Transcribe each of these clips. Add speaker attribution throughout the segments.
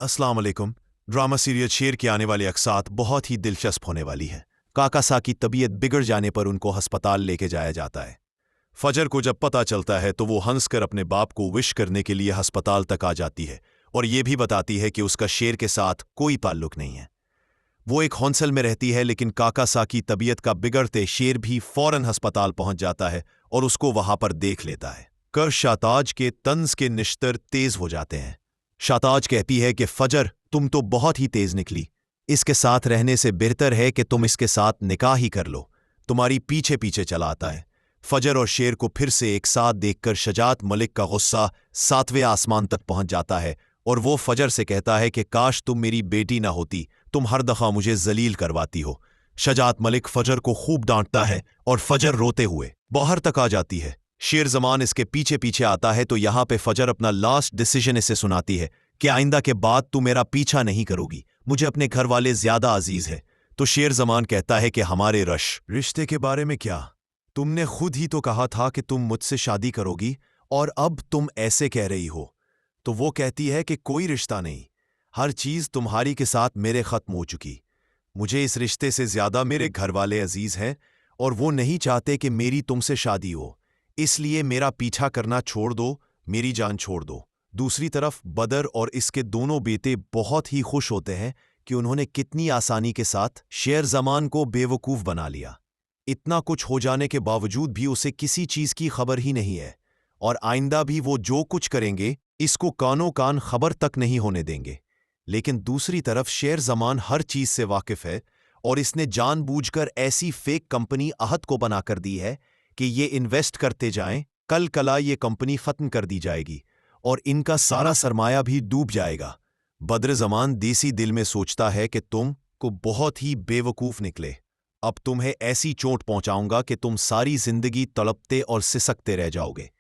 Speaker 1: अस्सलाम वालेकुम। Drama serial शेर की आने वाली अक़सात बहुत ही दिलचस्प होने वाली है। काकासा की तबीयत बिगड़ जाने पर उनको अस्पताल लेके जाया जाता है। फजर को जब पता चलता है तो वो हंसकर अपने बाप को विश करने के लिए अस्पताल तक आ जाती है और ये भी बताती है कि उसका शेर के साथ कोई ताल्लुक नहीं है। वो एक हॉस्टल में रहती है, लेकिन काकासा की तबीयत का बिगड़ते शेर भी फौरन अस्पताल पहुंच जाता है और उसको वहां पर देख लेता है। कर शाताज के तंज के निश्तर तेज हो जाते हैं। शाताज कहती है कि फजर, तुम तो बहुत ही तेज निकली। इसके साथ रहने से बेहतर है कि तुम इसके साथ निकाह ही कर लो। तुम्हारी पीछे पीछे चला आता है। फजर और शेर को फिर से एक साथ देखकर शजात मलिक का गुस्सा 7वें आसमान तक पहुंच जाता है और वो फजर से कहता है कि काश तुम मेरी बेटी ना होती, तुम हर दफा मुझे जलील करवाती हो। शजात मलिक फजर को खूब डांटता है और फजर रोते हुए बाहर तक आ जाती है। शेर जमान इसके पीछे पीछे आता है तो यहाँ पे फजर अपना लास्ट डिसीजन इसे सुनाती है कि आइंदा के बाद तू मेरा पीछा नहीं करोगी, मुझे अपने घर वाले ज्यादा अजीज है। तो शेर जमान कहता है कि हमारे रिश्ते के बारे में क्या? तुमने खुद ही तो कहा था कि तुम मुझसे शादी करोगी और अब तुम ऐसे कह रही हो। तो वो कहती है कि कोई रिश्ता नहीं, हर चीज तुम्हारी के साथ मेरे खत्म हो चुकी। मुझे इस रिश्ते से ज्यादा मेरे घर वाले अजीज हैं और वो नहीं चाहते कि मेरी तुमसे शादी हो, इसलिए मेरा पीछा करना छोड़ दो, मेरी जान छोड़ दो। दूसरी तरफ बदर और इसके दोनों बेटे बहुत ही खुश होते हैं कि उन्होंने कितनी आसानी के साथ शेर जमान को बेवकूफ बना लिया। इतना कुछ हो जाने के बावजूद भी उसे किसी चीज की खबर ही नहीं है और आइंदा भी वो जो कुछ करेंगे इसको कानो कान खबर तक नहीं होने देंगे। लेकिन दूसरी तरफ शेर जमान हर चीज से वाकिफ है और इसने जानबूझकर ऐसी फेक कंपनी अहद को बनाकर दी है कि ये इन्वेस्ट करते जाएं, कल कला ये कंपनी खत्म कर दी जाएगी और इनका सारा सरमाया भी डूब जाएगा। बद्र जमान देसी दिल में सोचता है कि तुम को बहुत ही बेवकूफ निकले। अब तुम्हें ऐसी चोट पहुंचाऊंगा कि तुम सारी जिंदगी तड़पते और सिसकते रह जाओगे।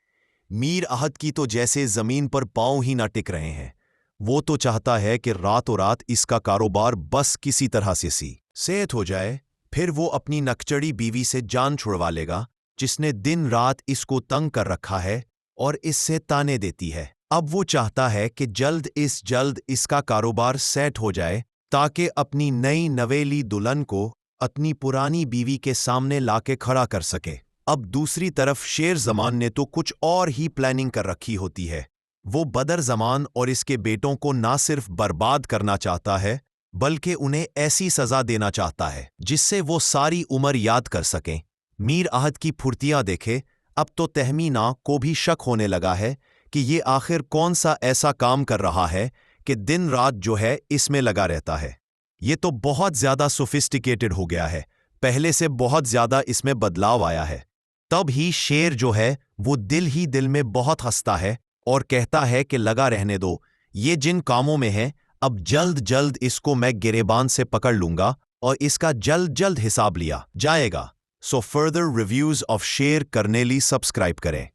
Speaker 1: मीर अहद की तो जैसे जमीन पर पांव ही ना टिक रहे हैं। वो तो चाहता है कि रातों रात इसका कारोबार बस किसी तरह से सेहत हो जाए, फिर वो अपनी नकचड़ी बीवी से जान छुड़वा लेगा जिसने दिन रात इसको तंग कर रखा है और इससे ताने देती है। अब वो चाहता है कि जल्द इसका कारोबार सेट हो जाए ताकि अपनी नई नवेली दुल्हन को अपनी पुरानी बीवी के सामने लाके खड़ा कर सके। अब दूसरी तरफ शेर जमान ने तो कुछ और ही प्लानिंग कर रखी होती है। वो बदर जमान और इसके बेटों को ना सिर्फ बर्बाद करना चाहता है बल्कि उन्हें ऐसी सजा देना चाहता है जिससे वो सारी उम्र याद कर सकें। मीर अहद की फुर्तियां देखे अब तो तहमीना को भी शक होने लगा है कि ये आखिर कौन सा ऐसा काम कर रहा है कि दिन रात जो है इसमें लगा रहता है। ये तो बहुत ज्यादा सोफिस्टिकेटेड हो गया है, पहले से बहुत ज्यादा इसमें बदलाव आया है। तब ही शेर जो है वो दिल ही दिल में बहुत हंसता है और कहता है कि लगा रहने दो, ये जिन कामों में है अब जल्द इसको मैं गिरेबान से पकड़ लूंगा और इसका जल्द हिसाब लिया जाएगा। सो फर्दर रिव्यूज ऑफ शेर करने ली सब्सक्राइब करें।